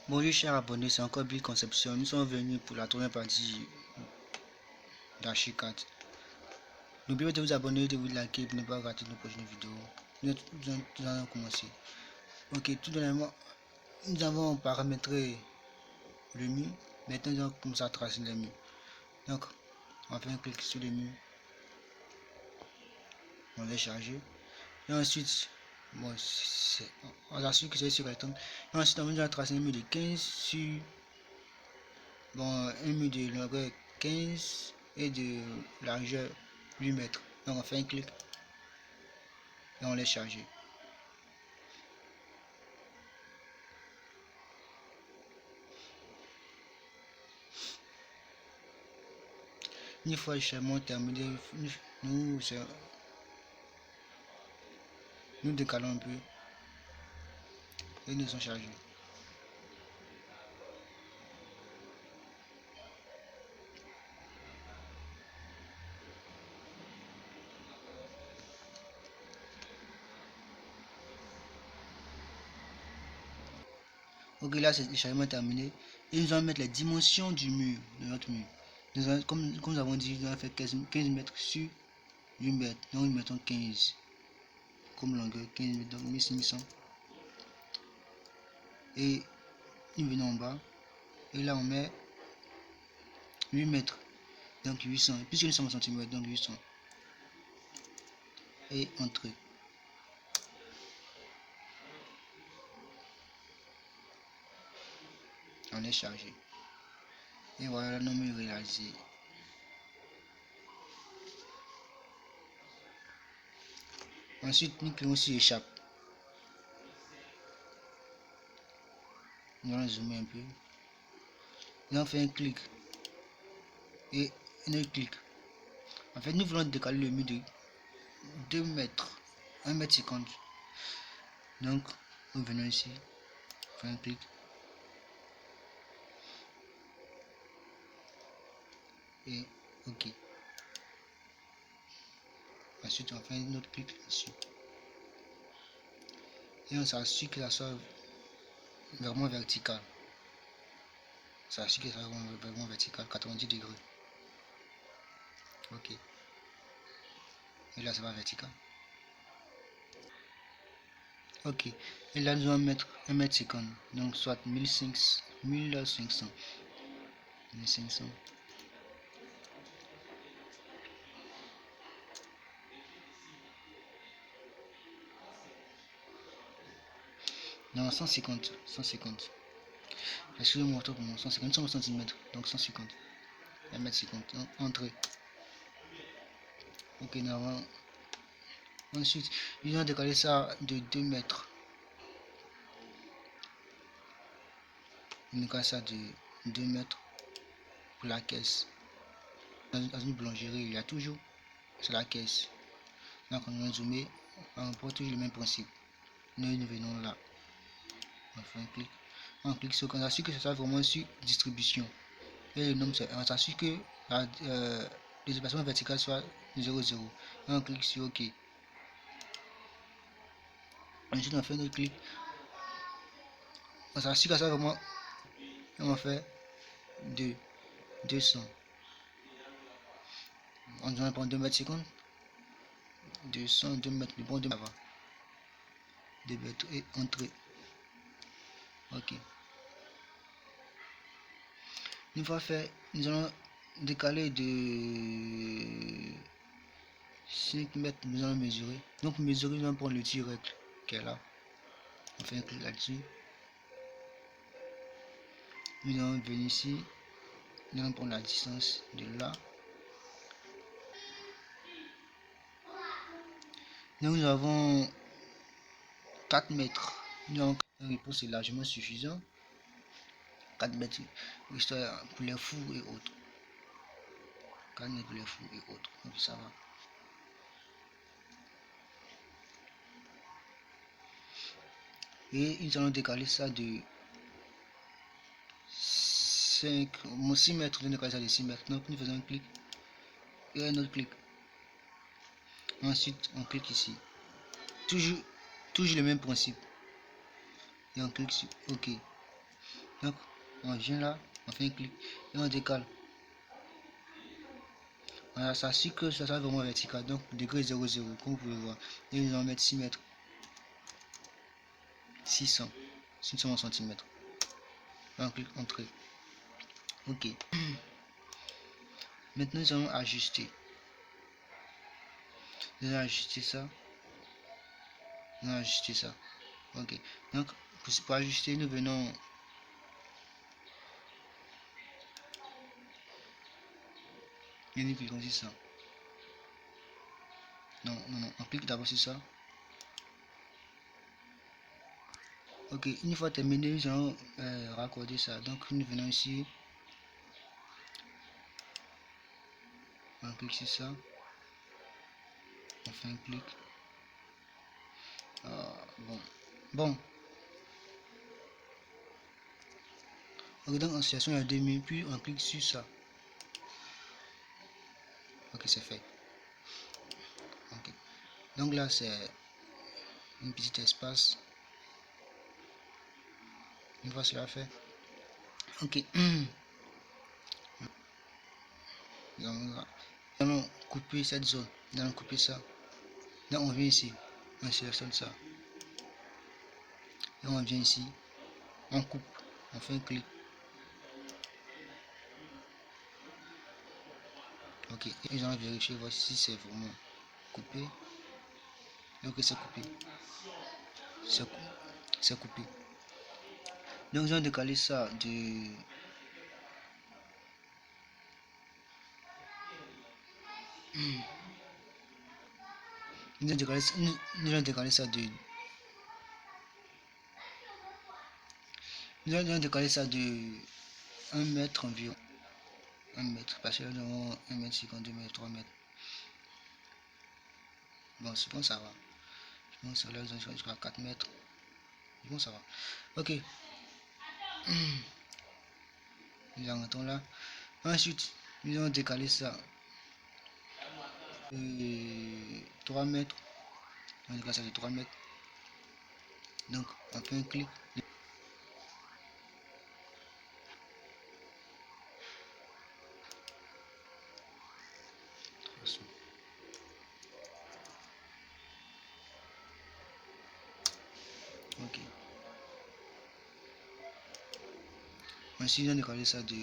Bonjour chers abonnés, c'est encore Bill Conception. Nous sommes venus pour la troisième partie d'Archicad. N'oubliez pas de vous abonner, de vous liker pour ne pas rater nos prochaines vidéos. Nous allons commencer. Ok, tout dernièrement, nous avons paramétré le mur. Maintenant, nous allons commencer à tracer les murs. Donc, on va faire un clic sur les murs. On les charger. Et ensuite, bon, on assure que c'est sur rectangle. Et ensuite, on va tracer un mur de 15 sur un mur de longueur 15 et de largeur 8 mètres. Donc on fait un clic et on laisse charger. Une fois le chargement terminé, nous décalons un peu et nous sommes chargés. Ok, là c'est le chargement terminé et nous allons mettre les dimensions du mur, de notre mur. Comme nous avons dit, nous allons faire 15 mètres sur 8 mètres, donc nous mettons 15 comme longueur, 15 mètres, donc 1500. Et nous venons en bas et là on met 8 mètres, donc 800, puisque nous sommes en centimètres, donc 800. Et entrée. On est chargé. Et voilà le nombre réalisé. Ensuite, nous cliquons sur échappe. Nous allons zoomer un peu. Nous allons faire un clic. Et un autre clic. En fait, nous voulons décaler le mur de 2 mètres. 1 mètre 50. Donc, nous venons ici. Faire un clic. Et OK. Ensuite, on fait un autre clic dessus. Et on s'assure que ça soit vraiment vertical. Ça s'assure que ça soit vraiment vertical. 90 degrés. OK. Et là, ça va vertical. Ok. Et là, nous allons mettre 1 mètre 50. Donc, soit 1500. 1500. 1500. Non, 150. 150. Excusez-moi, pour moi. 150. 100 cm. Donc 150. 1 mètre 50. Entrée. Ok, nous avons. Ensuite, nous allons décaler ça de 2 mètres. On décale ça de 2 mètres pour la caisse. Dans une boulangerie, il y a toujours. C'est la caisse. Donc, on va zoomer. On prend toujours le même principe. Nous venons là. On fait un clic. On clique sur. On s'assure que ce soit vraiment sur distribution. Et le nombre, on s'assure que les déplacements verticaux soit 0, 0. Et on clique sur OK. Ensuite, on fait un autre clic. On s'assure que ça vraiment. Et on fait 200. On va prendre 2 mètres 50. 200, 2 mètres. Le bon 2 mètres. 2 mètres et entrée. OK. Une fois fait, nous allons décaler de 5 mètres. Nous allons mesurer. Donc, mesurer, nous allons prendre le tirette qui est là. On fait un clic là-dessus. Nous allons venir ici. Nous allons prendre la distance de là. Nous avons 4 mètres. Nous avons un réponse est largement suffisant. 4 mètres pour les fours et autres. 4 mètres pour les fours et autres. Donc ça va. Et nous allons décaler ça de 6 mètres. Nous allons décaler ça de 6 mètres. Donc nous faisons un clic et un autre clic. Ensuite, on clique ici. Toujours le même principe. Et on clique sur OK. Donc on vient là, on fait un clic et on décale. Voilà, ça suit que ça soit vraiment vertical. Donc degré 0, 0, comme vous pouvez voir. Et nous allons mettre 6 mètres. 600 cm. On clique entrée. Ok. Maintenant nous allons ajuster. Nous allons ajuster ça. Nous allons ajuster ça. Ok. Donc pour ajuster, nous venons. Et nous cliquons sur ça. Non, non, non. On clique d'abord sur ça. Ok, une fois terminé, nous allons raccorder ça. Donc nous venons ici. On clique sur ça. On fait un clic. Bon. Bon. Ok, donc en situation à 2000, puis on clique sur ça. Ok, c'est fait. Ok. Donc là, c'est un petit espace. Une fois cela fait. Ok. Nous allons couper cette zone. Nous allons couper ça. Là, on vient ici. On sélectionne ça. Et on vient ici. On coupe. On fait un clic. Ok. Et nous allons vérifier voir si c'est vraiment coupé. Ok, c'est coupé. C'est coupé. Donc, nous allons décaler ça de. Nous allons décaler ça de. Nous allons décaler ça de 1 mètre environ. 1 mètre. Parce que nous avons 1 mètre 50, 2 mètres, 3 mètres. Bon, je pense que ça va. Je pense que là, ils ont jusqu'à 4 mètres. Bon, ça va. Ok. Nous arrêtons là. Ensuite, nous allons décaler ça. 3 mètres. On décale ça de 3 mètres. Donc, on fait un clic. Ok. Ensuite, nous allons décaler ça de